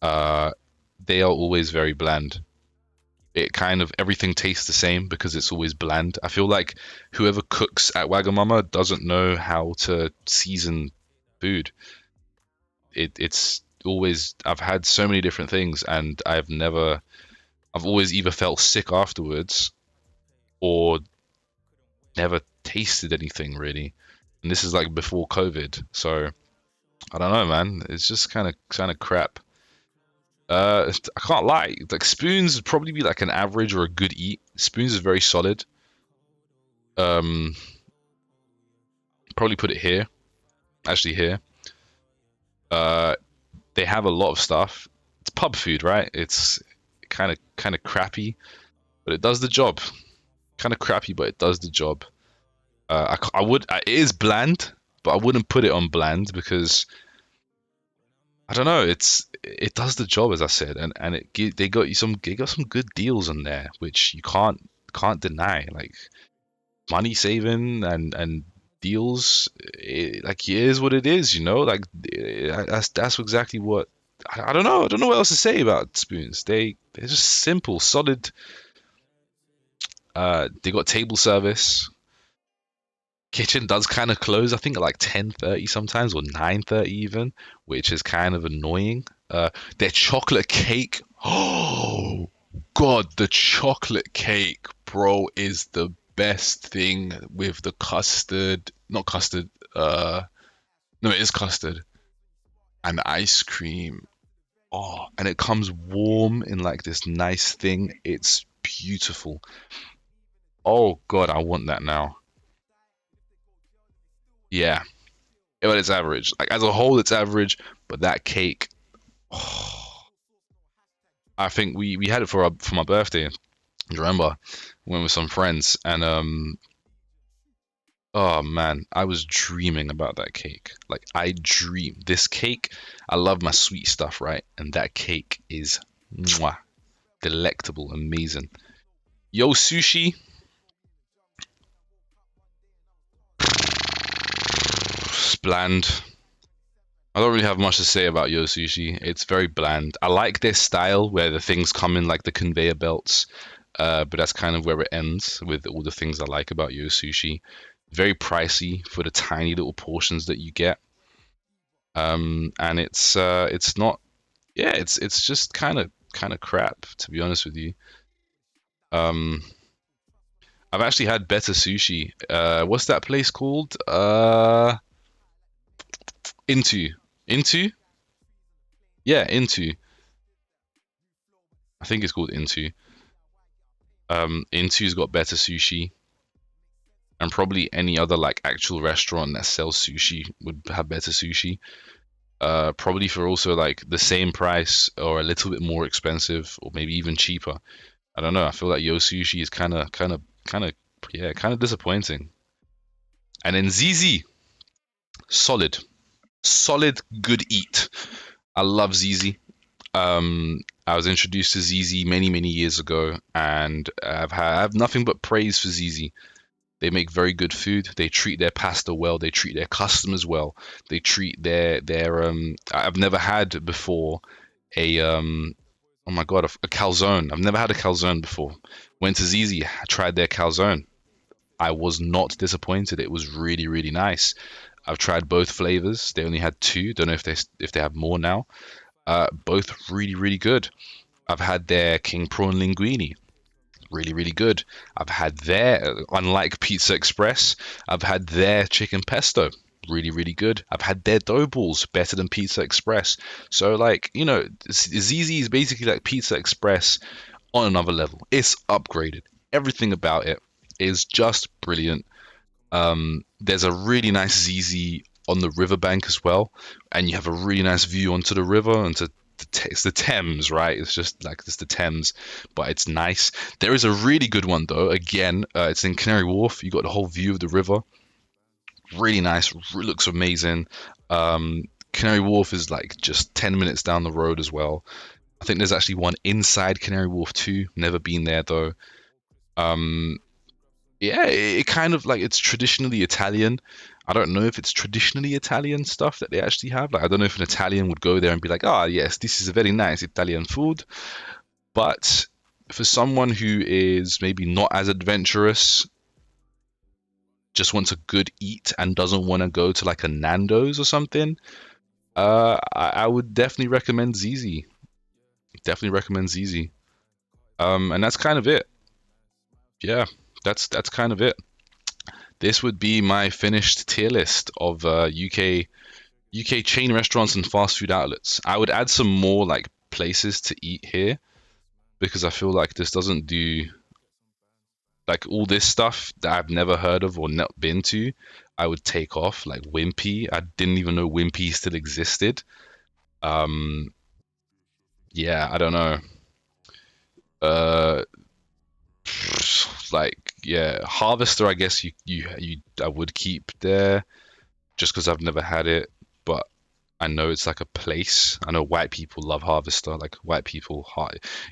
A: Uh, they are always very bland. It kind of everything tastes the same because it's always bland. I feel like whoever cooks at Wagamama doesn't know how to season food. It's always I've had so many different things and I've always either felt sick afterwards or never tasted anything really. And this is like before COVID, so I don't know, man. It's just kind of crap. I can't lie. Like Spoons would probably be like an average or a good eat. Spoons is very solid. Um, probably put it here. Actually, here. Uh, they have a lot of stuff. It's pub food, right? It's kind of crappy, but it does the job. Kind of crappy, but it does the job. I would. It is bland, but I wouldn't put it on bland because I don't know. It does the job as I said, and they got some good deals on there, which you can't deny. Like money saving and deals, like it is what it is, you know. Like that's exactly what I don't know. I don't know what else to say about Spoons. They're just simple, solid. They got table service. Kitchen does kind of close, I think, at like 10:30 sometimes, or 9:30 even, which is kind of annoying. Their chocolate cake. Oh God, the chocolate cake, bro, is the best thing with the custard. Not custard. No, it is custard and ice cream. Oh, and it comes warm in like this nice thing. It's beautiful. Oh God, I want that now. Yeah, but it's average. Like as a whole, it's average. But that cake, oh, I think we had it for my birthday. Do you remember? Went with some friends, and oh man, I was dreaming about that cake. Like I dream this cake. I love my sweet stuff, right? And that cake is mwah, delectable, amazing. Yo, sushi, it's bland. I don't really have much to say about Yo Sushi. It's very bland. I like their style where the things come in like the conveyor belts, but that's kind of where it ends with all the things I like about Yo Sushi. Very pricey for the tiny little portions that you get, and it's not. Yeah, it's just kind of crap to be honest with you. Um, I've actually had better sushi. What's that place called? Into Into. Yeah, Into. I think it's called Into. Intu's got better sushi, and probably any other like actual restaurant that sells sushi would have better sushi. Probably for also like the same price or a little bit more expensive, or maybe even cheaper. I don't know. I feel like Yo Sushi is yeah, kind of disappointing. And then ZZ, solid, solid, good eat. I love ZZ. I was introduced to ZZ many years ago, and I have nothing but praise for ZZ. They make very good food. They treat their pasta well. They treat their customers well. They treat their. I've never had before a oh my god, a calzone. I've never had a calzone before. Went to ZZ, tried their calzone. I was not disappointed. It was really nice. I've tried both flavors. They only had two. Don't know if they have more now. Both really good. I've had their king prawn linguine. Really good. I've had their, unlike Pizza Express, I've had their chicken pesto. Really good. I've had their dough balls, better than Pizza Express. So like, ZZ is basically like Pizza Express on another level. It's upgraded. Everything about it is just brilliant. There's a really nice ZZ on the riverbank as well, and you have a really nice view onto the river, it's the Thames, right? It's just like it's the Thames, but it's nice. There is a really good one though. Again, it's in Canary Wharf. You got the whole view of the river. Really nice. Looks amazing. Canary Wharf is like just 10 minutes down the road as well. I think there's actually one inside Canary Wharf too. Never been there though. Um, yeah, it kind of like it's traditionally Italian. I don't know if it's traditionally Italian stuff that they actually have. Like, I don't know if an Italian would go there and be like, "Ah, yes, this is a very nice Italian food." But for someone who is maybe not as adventurous, just wants a good eat and doesn't want to go to like a Nando's or something, I would definitely recommend ZZ. Definitely recommend ZZ. And that's kind of it. Yeah, that's kind of it. This would be my finished tier list of UK chain restaurants and fast food outlets. I would add some more like places to eat here because I feel like this doesn't do like all this stuff that I've never heard of or not been to. I would take off like Wimpy. I didn't even know Wimpy still existed. Um, yeah, I don't know. Uh, like yeah, Harvester. I guess you I would keep there just because I've never had it, but I know it's like a place. I know white people love Harvester. Like white people,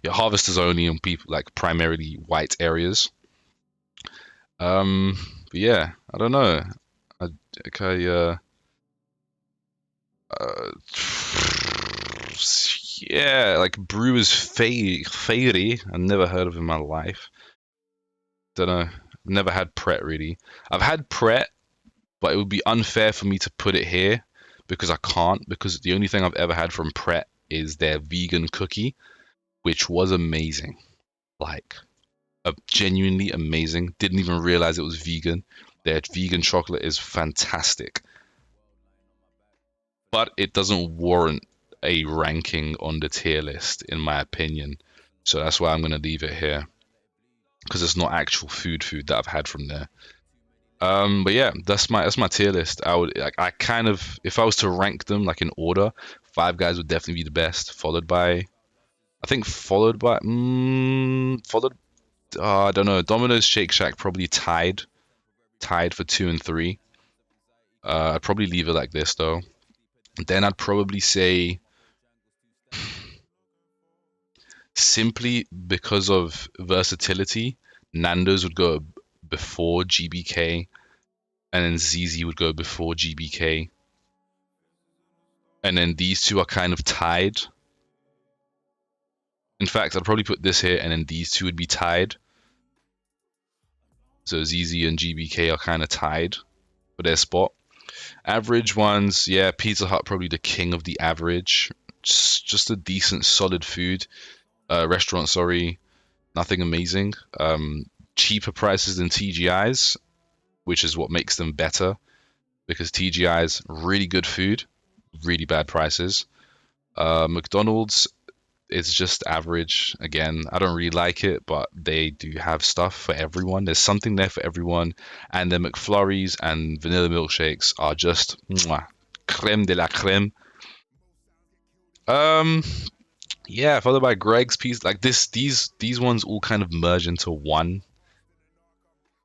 A: yeah, Harvester's only in people like primarily white areas. Um, but yeah, I don't know. I, okay, uh, yeah, like Brewer's Fairy. I never heard of him in my life. Don't know. Never had Pret really. I've had Pret, but it would be unfair for me to put it here because I can't. Because the only thing I've ever had from Pret is their vegan cookie, which was amazing. Like, genuinely amazing. Didn't even realize it was vegan. Their vegan chocolate is fantastic, but it doesn't warrant a ranking on the tier list, in my opinion. So that's why I'm gonna leave it here because it's not actual food that I've had from there. But yeah, that's my tier list. I would like I kind of if I was to rank them like in order, Five Guys would definitely be the best, followed by I think followed I don't know, Domino's, Shake Shack probably tied for two and three. I'd probably leave it like this though. Then I'd probably say simply because of versatility, Nando's would go before GBK, and then ZZ would go before GBK, and then these two are kind of tied. In fact, I'd probably put this here, and then these two would be tied. So ZZ and GBK are kind of tied for their spot. Average ones, yeah, Pizza Hut probably the king of the average. Just a decent, solid food. Restaurant, sorry, nothing amazing. Cheaper prices than TGI's, which is what makes them better because TGI's really good food, really bad prices. McDonald's is just average. Again, I don't really like it, but they do have stuff for everyone. There's something there for everyone, and the McFlurries and vanilla milkshakes are just mwah, creme de la creme. Um, Yeah, followed by Greg's piece. Like these ones all kind of merge into one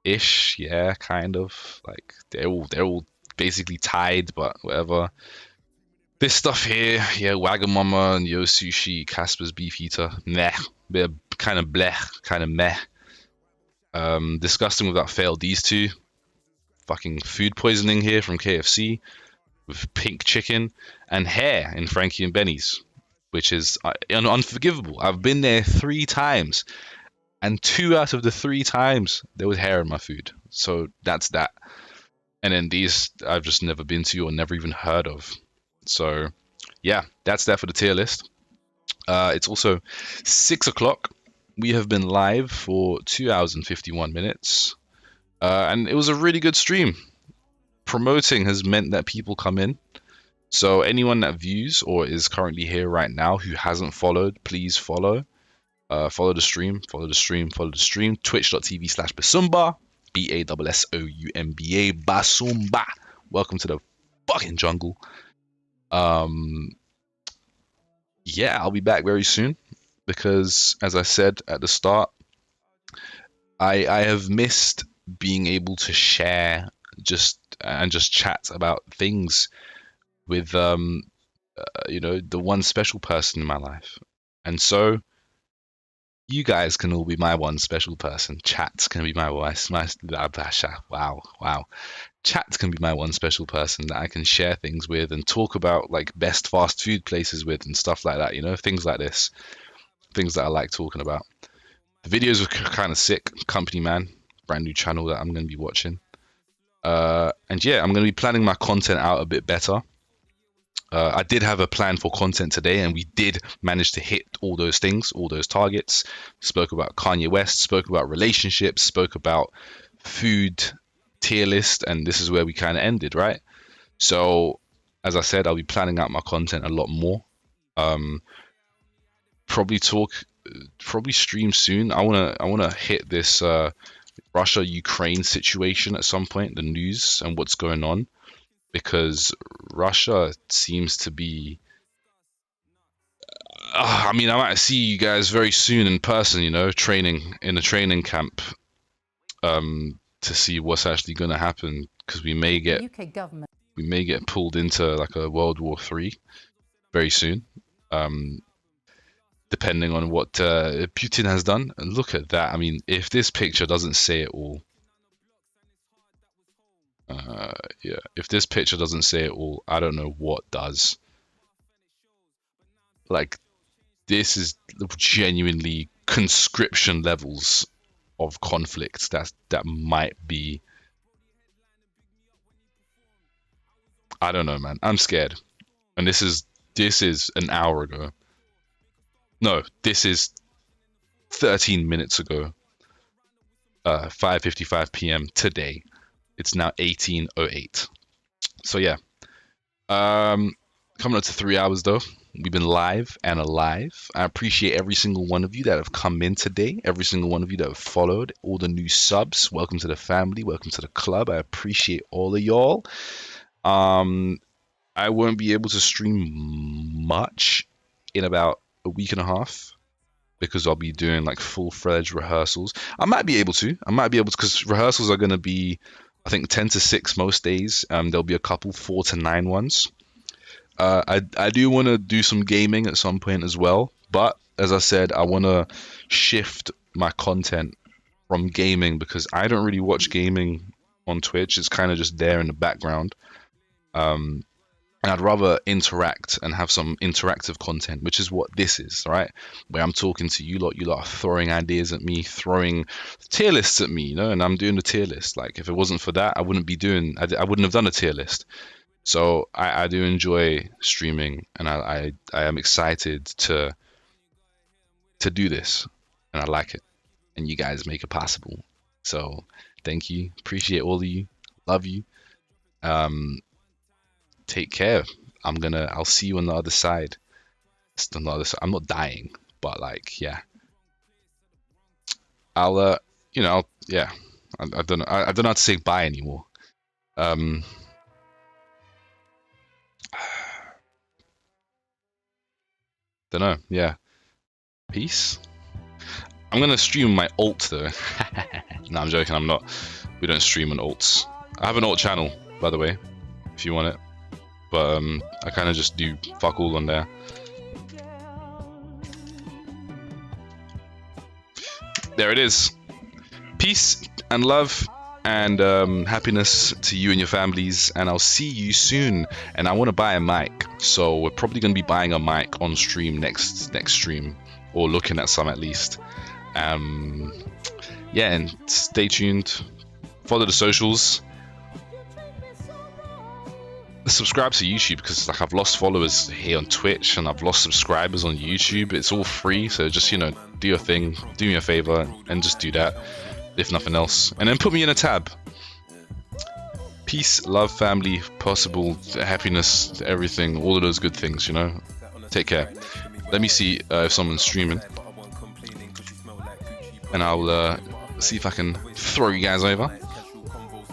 A: ish. Yeah, kind of. Like they're all basically tied, but whatever. This stuff here, yeah, Wagamama and Yo Sushi, Casper's Beef Eater, meh. Bit of kind of bleh, kind of meh. Disgusting without fail. These two, fucking food poisoning here from KFC with pink chicken and hair in Frankie and Benny's, which is unforgivable. I've been there 3 times, and 2 out of the 3 times there was hair in my food. So that's that. And then these I've just never been to or never even heard of. So yeah, that's that for the tier list. It's also 6 o'clock. We have been live for 2 hours and 51 minutes. And it was a really good stream. Promoting has meant that people come in. So anyone that views or is currently here right now who hasn't followed, please follow. Follow the stream, follow the stream, follow the stream. Twitch.tv/Basumba. BASSOUMBA. Basumba. Welcome to the fucking jungle. Yeah, I'll be back very soon because, as I said at the start, I have missed being able to share just chat about things with the one special person in my life. And so you guys can all be my one special person. Chats can be my wow. Chats can be my one special person that I can share things with and talk about like best fast food places with and stuff like that, things like this. Things that I like talking about. The videos were kind of sick. Company Man, brand new channel that I'm going to be watching. And yeah, I'm going to be planning my content out a bit better. I did have a plan for content today, and we did manage to hit all those things, all those targets. Spoke about Kanye West, spoke about relationships, spoke about food tier list, and this is where we kind of ended, right? So, as I said, I'll be planning out my content a lot more. Probably stream soon. I wanna hit this Russia-Ukraine situation at some point, the news and what's going on, because Russia seems to be. I mean, I might see you guys very soon in person, training in a training camp, to see what's actually going to happen, because we may get pulled into like a World War III very soon, depending on what Putin has done. And look at that. I mean, if this picture doesn't say it all, yeah, if this picture doesn't say it all, I don't know what does. Like, this is genuinely conscription levels of conflict that might be. I don't know, man. I'm scared. And this is an hour ago. No, this is 13 minutes ago. 5:55 p.m. today. It's now 18:08. So yeah. Coming up to 3 hours though. We've been live and alive. I appreciate every single one of you that have come in today. Every single one of you that have followed. All the new subs. Welcome to the family. Welcome to the club. I appreciate all of y'all. I won't be able to stream much in about a week and a half because I'll be doing like full-fledged rehearsals. I might be able to because rehearsals are going to be, I think, 10 to 6 most days. There'll be a couple 4 to 9 ones. I do want to do some gaming at some point as well, but as I said, I want to shift my content from gaming because I don't really watch gaming on Twitch. It's kind of just there in the background. And I'd rather interact and have some interactive content, which is what this is, right? Where I'm talking to you lot are throwing ideas at me, throwing tier lists at me, and I'm doing the tier list. Like, if it wasn't for that, I wouldn't have done a tier list. So I do enjoy streaming, and I am excited to do this, and I like it, and you guys make it possible. So thank you, appreciate all of you, love you. Take care. I'll see you on the other side. It's on the other side. I'm not dying, but like, yeah. Yeah. I don't know. I don't know how to say bye anymore. Don't know. Yeah. Peace. I'm gonna stream my alt though. No, I'm joking. I'm not. We don't stream on alts. I have an alt channel, by the way, if you want it. But I kind of just do fuck all on there. There it is. Peace and love and happiness to you and your families, and I'll see you soon. And I want to buy a mic, so we're probably going to be buying a mic on stream next stream, or looking at some at least. Yeah, and stay tuned. Follow the socials. Subscribe to YouTube, because like I've lost followers here on Twitch and I've lost subscribers on YouTube. It's all free, so just, you know, do your thing, do me a favor, and just do that, if nothing else. And then put me in a tab. Peace, love, family, possible, happiness, everything, all of those good things, you know. Take care. Let me see if someone's streaming, and I'll see if I can throw you guys over.